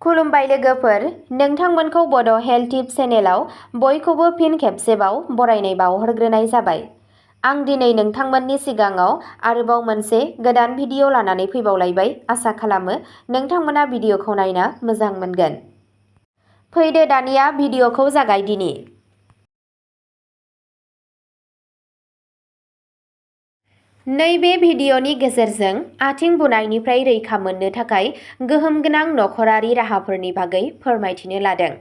खुलुमबाय लोगोफोर, नोंथांमोनखौ बड' हेल्थ टिप्स चेनेलाव बयखौबो फिन खेबसेबाव बरायनाय बावहरग्रोनाय जाबाय। आं दिनै नोंथांमोननि सिगाङाव आरोबाव मोनसे गोदान भिडिअ लानानै फैबावलायबाय। आसा खालामो नोंथांमोना भिडिअखौ नायना मोजां मोनगोन। फैदो दानिया भिडिअखौ जागायदिनि। नैबे भिडिअनि गेजेरजों आथिं बुनायनिफ्राय रैखा मोननो थाखाय गोहोम गोनां नखरारि राहाफोरनि बागै फोरमायथिनो लादों।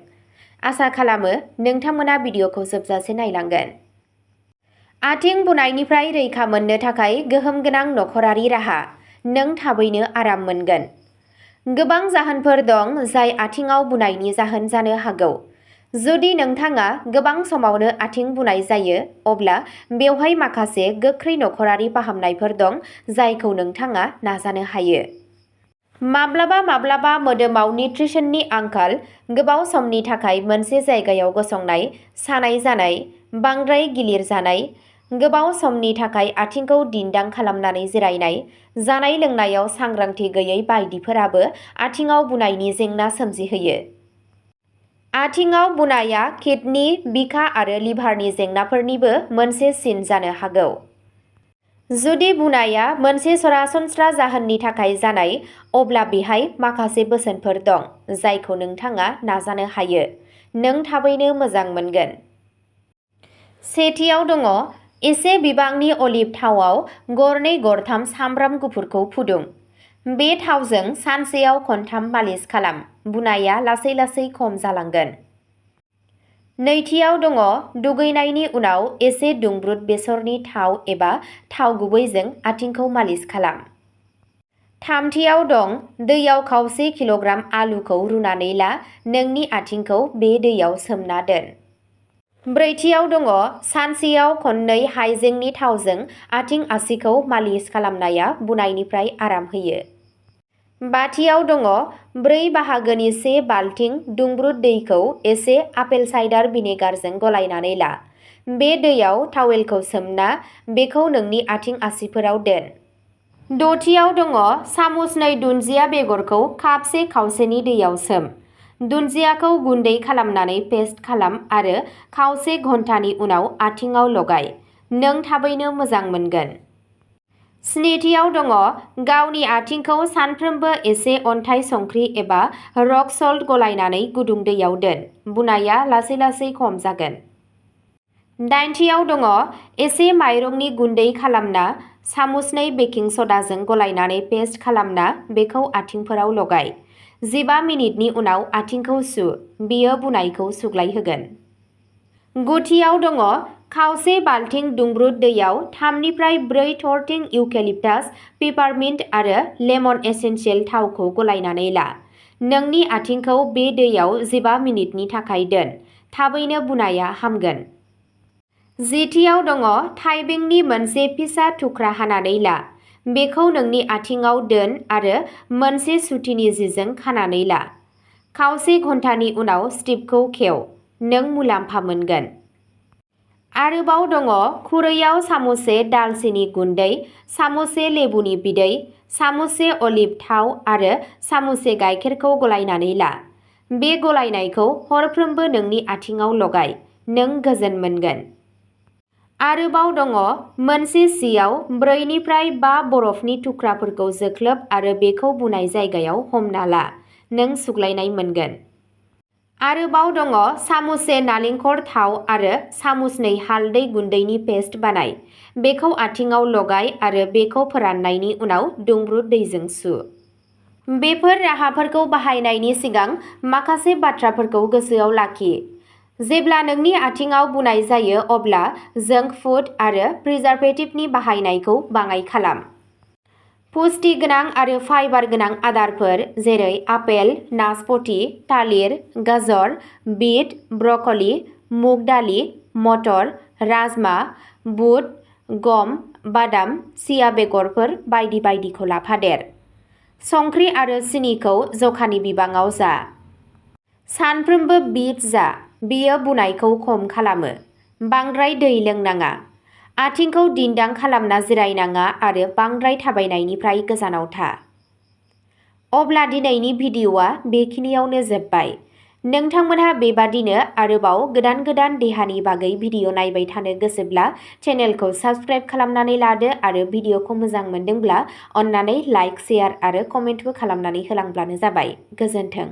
आसा खालामो नोंथांमोना भिडिअखौ जोबजासे नायलांगोन। आथिं बुनायनिफ्राय रैखा मोननो थाखाय गोहोम गोनां नखरारि राहा, नों थाबैनो आराम मोनगोन। गोबां जाहोनफोर दं जाय आथिङाव बुनायनि जाहोन जानो हागौ। जुदि नोंथाङा गोबां समावनो आथिं बुनाय जायो, अब्ला बेवहाय माखासे गोख्रै नखरारि फाहामनायफोर दं जायखौ नोंथाङा नाजानो हायो। माब्लाबा मोदोमाव निउट्रिसननि आंखाल, गोबाव समनि थाखाय मोनसे जायगायाव गसंनाय, सानाय जानाय, बांद्राय गिलिर जानाय, गोबाव समनि थाखाय आथिंखौ दिन्दां खालामनानै जिरायनाय, जानाय लोंनायाव सांग्रांथि गैयै बायदिफोराबो आथिङाव बुनायनि जेंना सोमजिहोयो। आथिङाव बुनाया किडनि, बिखा आरो लिभारनि जेंनाफोरनिबो मोनसे सिन जानो हागौ। जुदि बुनाया मोनसे सरासनस्रा जाहोननि थाखाय जानाय, अब्ला बेहाय माखासे बोसोनफोर दं जायखौ नोंथाङा नाजानो हायो। नों थाबैनो मोजां मोनगोन। सेथियाव दङ, एसे बिबांनि अलिभ थावआव गरनै गरथाम सामब्राम गुफुरखौ फुदुं। बे थावजों सानसेयाव खनथाम मालिस खालाम, बुनाया लासै लासै खम जालांगोन। नैथियाव दङ, दुगैनायनि उनाव एसे दुंब्रुद बेसरनि थाव एबा थाव गुबैजों आथिंखौ मालिस खालाम। थामथियाव दं, दैयाव खावसे किल'ग्राम आलुखौ रुनानै ला, नोंनि आथिंखौ बे दैयाव सोमना दोन। ब्रैथियाव दङ, सानसेयाव खननै हाइजेंनि थावजों आथिं आसिखौ मालिस खालामनाया बुनायनिफ्राय आराम होयो। बाथियाव दङ, 4 बाहागोनि 1 बाल्थिं दुंब्रुद दैखौ एसे आपेल साइडार भिनेगारजों गलायनानै ला। बे दैयाव टावेलखौ सोमना बेखौ नोंनि आथिं आसिफोराव दोन। दथियाव दङ, सामुसनै दुन्दिया बेगरखौ कापसे खावसेनि दैयाव सोम। दुन्दियाखौ गुन्दै खालामनानै पेस्ट खालाम आरो खावसे घन्टानि उनाव आथिङाव लगाय। नों थाबैनो मोजां मोनगोन। स्निथियाव दङ, गावनि आथिंखौ सानफ्रोमबो एसे अन्थाइ संख्रि एबा रक सल्ट गलायनानै गुदुं दैयाव दोन। बुनाया लासै लासै खम जागोन। दाइनथियाव दङ, एसे माइरंनि गुन्दै खालामना सामुसनै बेकिं सदाजों गलायनानै पेस्ट खालामना बेखौ आथिंफोराव लगाय। 15 मिनिटनि उनाव आथिंखौ सु, बेयो बुनायखौ सुग्लायहोगोन। गुथियाव दङ, खावसे बाल्थिं दुंब्रुद दैयाव 3 निफ्राय 4 थरथिं इउकेलिप्टास, पिपारमिन्ट आरो लेमन एसेन्सियेल थावखौ गलायनानै ला। नोंनि आथिंखौ बे दैयाव 15 मिनिटनि थाखाय दोन। थाबैनो बुनाया हामगोन। जिथियाव दङ, थाइबेंनि मोनसे फिसा थुख्रा हानानै ला। बेखौ नोंनि आथिङाव दोन आरो मोनसे सुतिनि जिजों खानानै ला। खावसे घन्टानि उनाव स्ट्रिपखौ खेव, नों मुलाम्फा मोनगोन। आरोबाव दङ, खुरैयाव सामुससे दालचिनि गुन्दै, सामुससे लेबुनि बिदै, सामुससे अलिभ थाव आरो सामुससे गाइखेरखौ गलायनानै ला। बे गलायनायखौ हरफ्रोमबो नोंनि आथिङाव लगाय, नों गोजोन मोनगोन। आरोबाव दङ, मोनसे सियाव 4 निफ्राय 5 बरफनि थुख्राफोरखौ जोख्लोब आरो बेखौ बुनाय जायगायाव हमना ला, नों सुग्लायनाय मोनगोन। आरोबाव दङ, सामुससे नालेंखर थाव आरो सामुसनै हालदै गुन्दैनि पेस्ट बानाय। बेखौ आथिङाव लगाय आरो बेखौ फोराननायनि उनाव दुंब्रुद दैजों सु। बेफोर राहाफोरखौ बाहायनायनि सिगां माखासे बाथ्राफोरखौ गोसोआव लाखि। जेब्ला नोंनि आथिङाव बुनाय जायो अब्ला जंक फुड आरो प्रिजारभेटिभनि बाहायनायखौ बाङाइ खालाम। पुष्टि गोनां आरो फाइबार गोनां आदारफोर जेरै आपेल, नासपति, थालिर, गाजर, बिट, ब्रकलि, मुग दालि, मटर, राजमा, बुट, गम, बादाम, चिया बेगरफोर बायदि बायदिखौ लाफादेर। संख्रि आरो सिनिखौ जखानि बिबाङाव जा। सानफ्रोमबो बिट जा, बेयो बुनायखौ खम खालामो। बांद्राय दै लोंनाङा। आथिंखौ दिन्दां खालामना जिरायनाङा आरो बांद्राय थाबायनायनिफ्राय गोजानाव था। अब्ला दिनैनि भिडिअ'आ बेखिनियावनो जोब्बाय। नोंथांमोनहा बेबादिनो आरोबाव गोदान गोदान देहानि बागै भिडिअ' नायबाय थानो गोसोब्ला चेनेलखौ साबस्क्राइब खालामनानै लादो आरो भिडिअ'खौ मोजां मोनदोंब्ला अन्नानै लाइक, शेयार आरो कमेन्टबो खालामनानै होलांब्लानो जाबाय। गोजोन्थों।